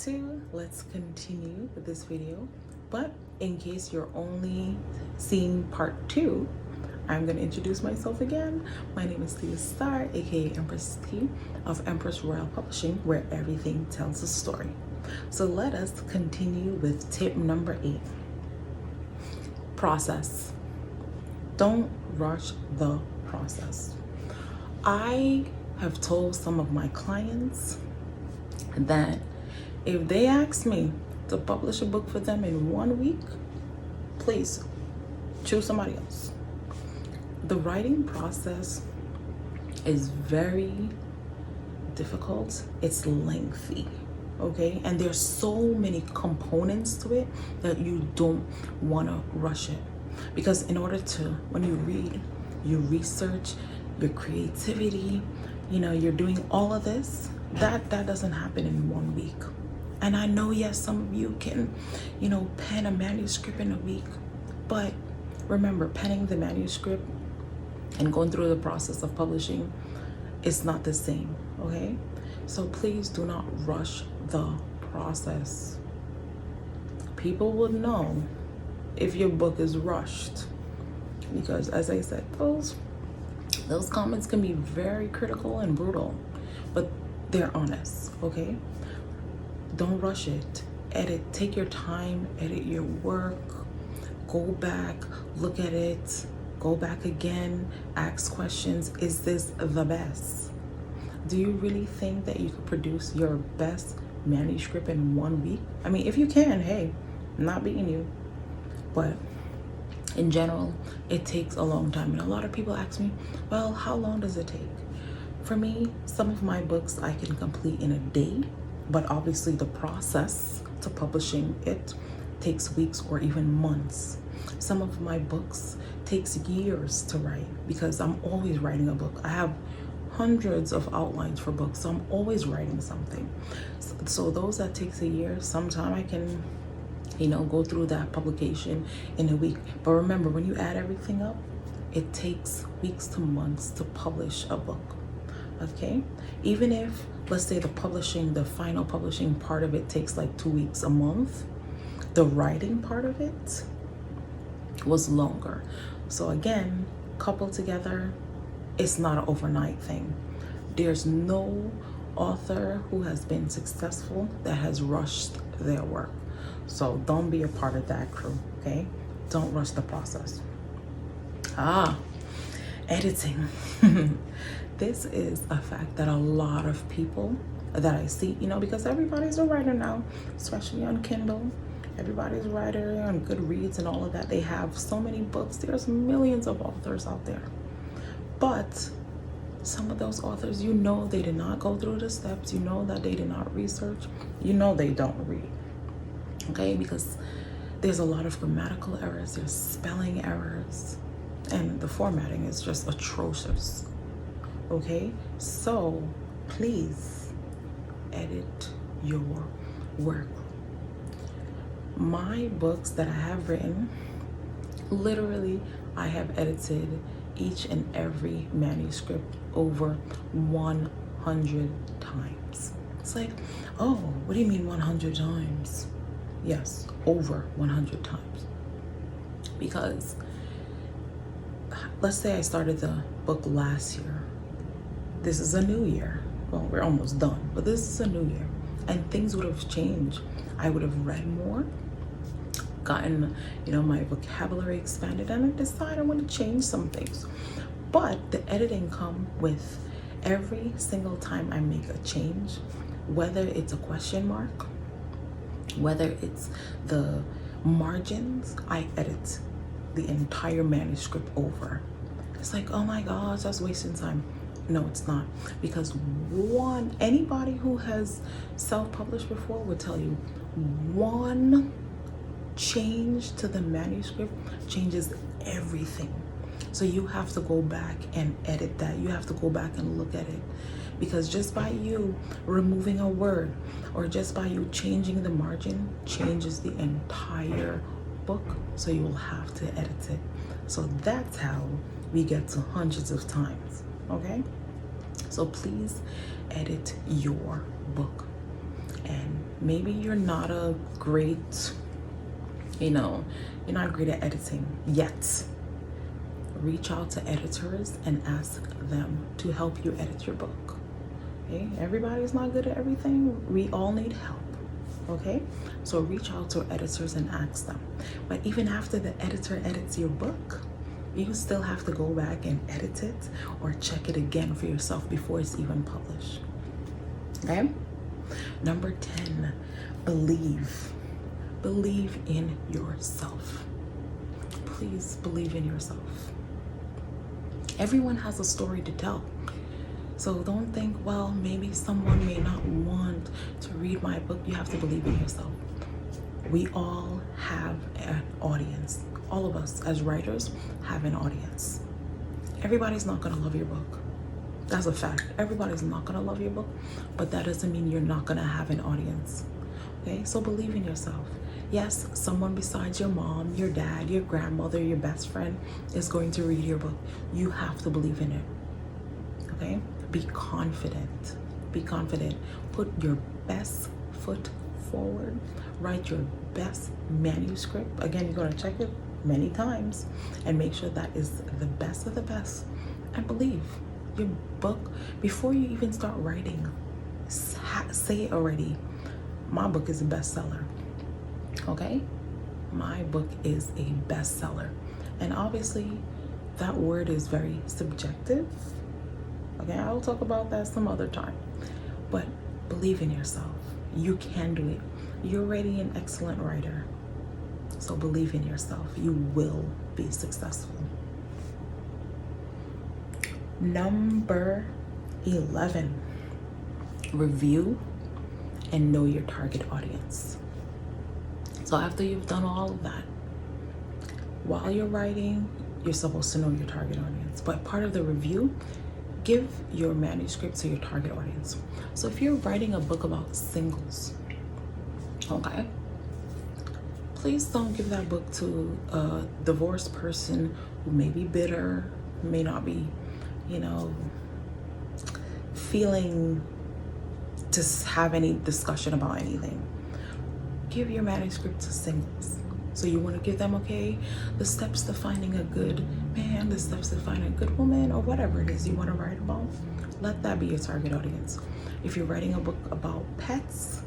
2. Let's continue with this video. But in case you're only seeing part 2, I'm going to introduce myself again. My name is Thea Star, aka Empress T of Empress Royal Publishing, where everything tells a story. So let us continue with tip number 8. Process. Don't rush the process. I have told some of my clients that if they ask me to publish a book for them in 1 week, please choose somebody else. The writing process is very difficult. It's lengthy, okay? And there's so many components to it that you don't want to rush it. Because in order to, when you read, you research, your creativity, you're doing all of this, that doesn't happen in 1 week. And I know, yes, some of you can, pen a manuscript in a week, but remember, penning the manuscript and going through the process of publishing is not the same, okay? So please do not rush the process. People will know if your book is rushed, because as I said, those comments can be very critical and brutal, but they're honest, okay? Don't rush it. Edit, take your time, edit your work, go back, look at it, go back again, ask questions. Is this the best? Do you really think that you could produce your best manuscript in 1 week? I mean, if you can, hey, I'm not beating you. But in general, it takes a long time. And a lot of people ask me, well, how long does it take? For me, some of my books I can complete in a day, but obviously the process to publishing it takes weeks or even months. Some of my books takes years to write because I'm always writing a book. I have hundreds of outlines for books, so I'm always writing something. So those that takes a year, sometime I can, go through that publication in a week. But remember, when you add everything up, it takes weeks to months to publish a book, okay? Even if, let's say the final publishing part of it takes like 2 weeks, a month, the writing part of it was longer. So again, coupled together, it's not an overnight thing. There's no author who has been successful that has rushed their work. So don't be a part of that crew, okay? Don't rush the process. Editing. This is a fact that a lot of people that I see, because everybody's a writer now, especially on Kindle. Everybody's a writer on Goodreads and all of that. They have so many books. There's millions of authors out there. But some of those authors, they did not go through the steps. That they did not research. They don't read. Okay? Because there's a lot of grammatical errors. There's spelling errors. And the formatting is just atrocious. Okay? So please edit your work. My books that I have written, literally, I have edited each and every manuscript over 100 times. It's like, oh, what do you mean 100 times? Yes, over 100 times. Because let's say I started the book last year. This is a new year. Well, we're almost done, but this is a new year. And things would have changed. I would have read more, gotten, my vocabulary expanded, and I decided I want to change some things. But the editing come with every single time I make a change, whether it's a question mark, whether it's the margins, I edit the entire manuscript over. It's like, oh my gosh, that's wasting time. No, it's not. Because anybody who has self-published before would tell you one change to the manuscript changes everything. So you have to go back and edit that. You have to go back and look at it. Because just by you removing a word or just by you changing the margin changes the entire book. So you will have to edit it. So that's how we get to hundreds of times, okay? So please edit your book. And maybe you're not a great, you're not great at editing yet. Reach out to editors and ask them to help you edit your book. Okay, everybody's not good at everything. We all need help. Okay, so reach out to editors and ask them. But even after the editor edits your book, you still have to go back and edit it or check it again for yourself before it's even published. Okay, number 10, believe in yourself. Please believe in yourself. Everyone has a story to tell. So don't think, well, maybe someone may not want to read my book. You have to believe in yourself. We all have an audience. All of us as writers have an audience. Everybody's not gonna love your book. That's a fact. Everybody's not gonna love your book, but that doesn't mean you're not gonna have an audience. Okay, so believe in yourself. Yes, someone besides your mom, your dad, your grandmother, your best friend is going to read your book. You have to believe in it. Okay? Be confident. Be confident. Put your best foot forward. Write your best manuscript. Again, you're going to check it many times and make sure that is the best of the best. And believe your book, before you even start writing, say it already. My book is a bestseller. Okay? My book is a bestseller. And obviously, that word is very subjective. Okay, I'll talk about that some other time. But believe in yourself. You can do it. You're already an excellent writer. So believe in yourself. You will be successful. Number 11, review and know your target audience. So after you've done all of that, while you're writing, you're supposed to know your target audience. But part of the review, give your manuscript to your target audience. So if you're writing a book about singles, okay, please don't give that book to a divorced person who may be bitter, may not be, feeling to have any discussion about anything. Give your manuscript to singles. So you want to give them, okay, the steps to finding a good man, the steps to finding a good woman, or whatever it is you want to write about. Let that be your target audience. If you're writing a book about pets,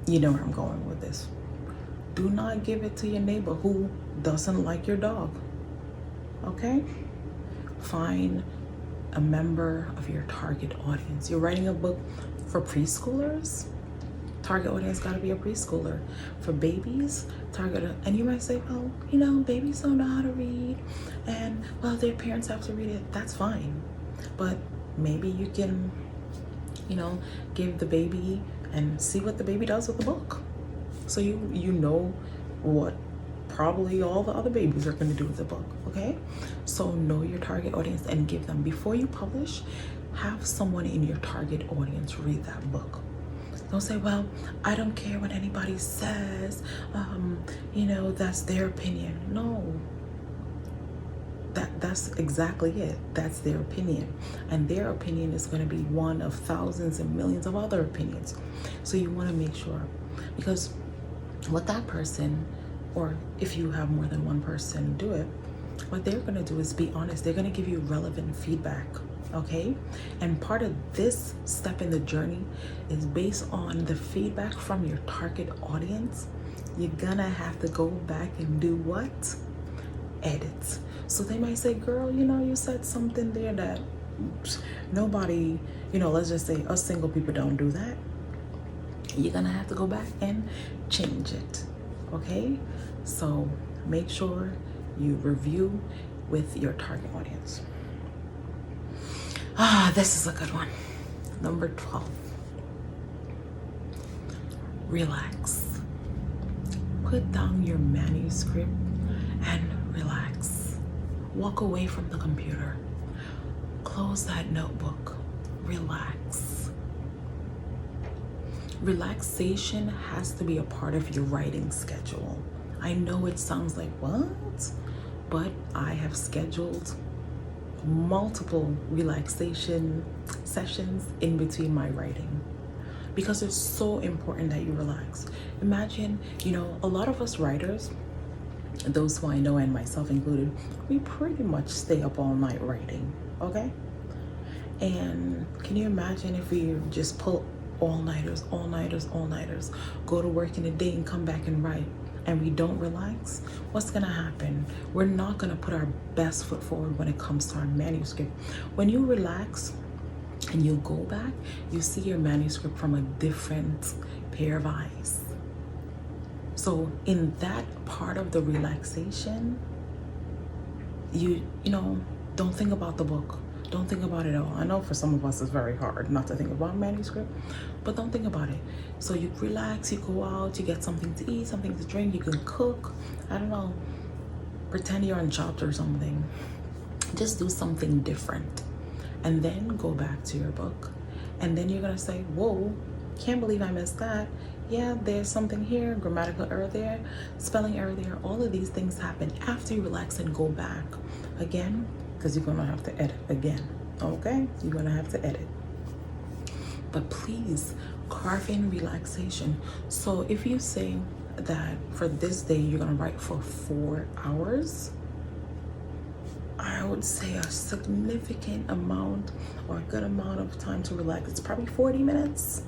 you know where I'm going with this. Do not give it to your neighbor who doesn't like your dog. Okay? Find a member of your target audience. You're writing a book for preschoolers, target audience got to be a preschooler. For babies, and you might say, well, babies don't know how to read, and well, their parents have to read it. That's fine, but maybe you can, give the baby and see what the baby does with the book, so you know what probably all the other babies are going to do with the book. Okay, so know your target audience and give them, before you publish, have someone in your target audience read that book. Don't say, well, I don't care what anybody says, that's their opinion. No, that's exactly it. That's their opinion. And their opinion is going to be one of thousands and millions of other opinions. So you want to make sure, because what that person, or if you have more than one person do it, what they're going to do is be honest. They're going to give you relevant feedback. Okay, and part of this step in the journey is based on the feedback from your target audience. You're gonna have to go back and do what? Edit. So they might say, girl, you said something there that nobody, let's just say us single people don't do that. You're gonna have to go back and change it. Okay, so make sure you review with your target audience. This is a good one. Number 12. Relax. Put down your manuscript and relax. Walk away from the computer. Close that notebook. Relax. Relaxation has to be a part of your writing schedule. I know it sounds like, what? But I have scheduled multiple relaxation sessions in between my writing. because it's so important that you relax. Imagine, a lot of us writers, those who I know and myself included, we pretty much stay up all night writing, okay? And can you imagine if we just pull all-nighters, go to work in the day and come back and write, and we don't relax? What's gonna happen? We're not gonna put our best foot forward when it comes to our manuscript. When you relax and you go back, you see your manuscript from a different pair of eyes. So in that part of the relaxation, you don't think about the book. Don't think about it at all. I know for some of us it's very hard not to think about manuscript, but don't think about it. So you relax, you go out, you get something to eat, something to drink, you can cook. I don't know, pretend you're on Chopped or something. Just do something different. And then go back to your book. And then you're gonna say, whoa, can't believe I missed that. Yeah, there's something here, grammatical error there, spelling error there. All of these things happen after you relax and go back again, because you're gonna have to edit again, okay? You're gonna have to edit. But please carve in relaxation. So if you say that for this day you're gonna write for 4 hours, I would say a significant amount or a good amount of time to relax, it's probably 40 minutes.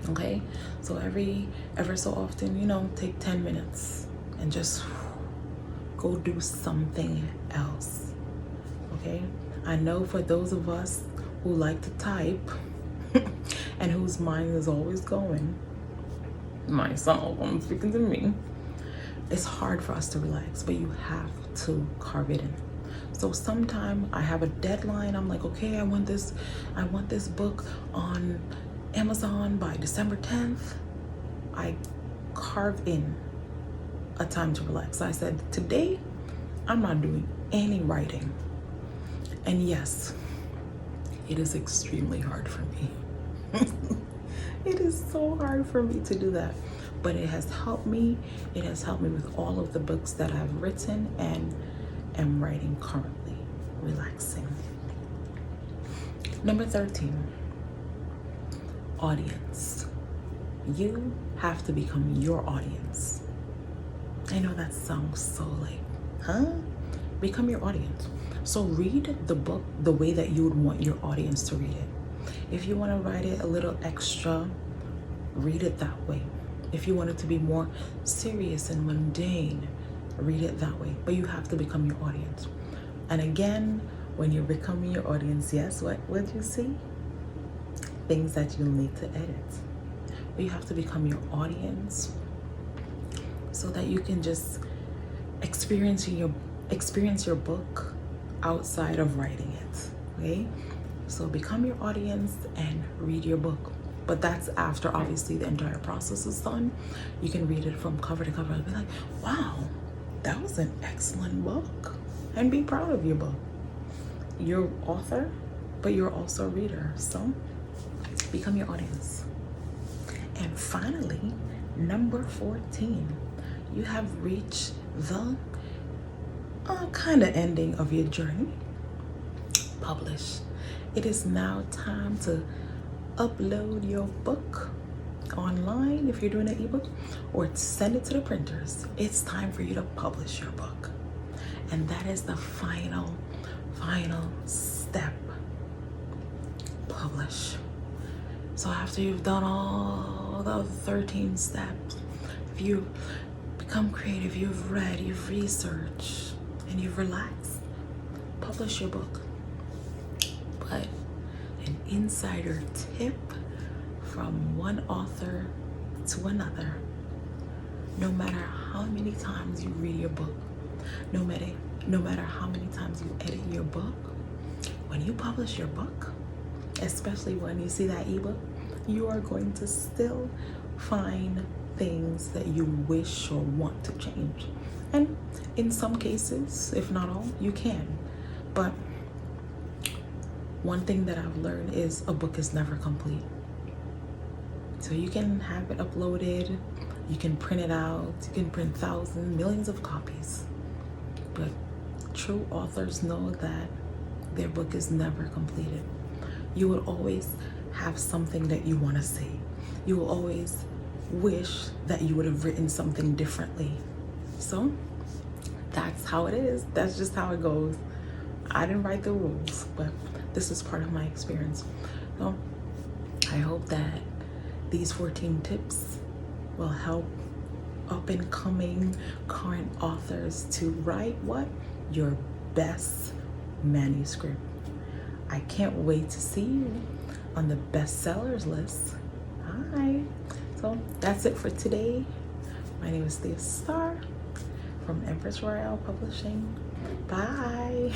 Okay, so ever so often, take 10 minutes and just go do something else. Okay, I know for those of us who like to type and whose mind is always going, myself, I'm speaking to me, it's hard for us to relax, but you have to carve it in. So sometime I have a deadline. I'm like, okay, I want this book on Amazon by December 10th. I carve in a time to relax. I said, today I'm not doing any writing. And yes, it is extremely hard for me. It is so hard for me to do that, but it has helped me. It has helped me with all of the books that I've written and am writing currently. Relaxing. Number 13, audience. You have to become your audience. I know that sounds so like, huh? Become your audience. So read the book the way that you would want your audience to read it. If you want to write it a little extra, read it that way. If you want it to be more serious and mundane, read it that way. But you have to become your audience. And again, when you're becoming your audience, yes, what would you see? Things that you'll need to edit. But you have to become your audience so that you can just experience your book outside of writing it. Okay? So become your audience and read your book. But that's after obviously the entire process is done. You can read it from cover to cover and be like, wow, that was an excellent book. And be proud of your book. You're author, but you're also a reader. So become your audience. And finally, number 14, you have reached the kind of ending of your journey. Publish. It is now time to upload your book online if you're doing an ebook, or send it to the printers. It's time for you to publish your book. And that is the final step. Publish. So after you've done all the 13 steps, if you become creative, you've read, you've researched, and you've relaxed, publish your book. But an insider tip from one author to another: no matter how many times you read your book, no matter how many times you edit your book, when you publish your book, especially when you see that ebook, you are going to still find things that you wish or want to change. And in some cases, if not all, you can. But one thing that I've learned is a book is never complete. So you can have it uploaded, you can print it out, you can print thousands, millions of copies. But true authors know that their book is never completed. You will always have something that you want to say. You will always wish that you would have written something differently. So that's how it is. That's just how it goes. I didn't write the rules, but this is part of my experience. So I hope that these 14 tips will help up and coming current authors to write what? Your best manuscript. I can't wait to see you on the bestsellers list. Hi. So that's it for today. My name is Thea Star from Empress Royale Publishing. Bye.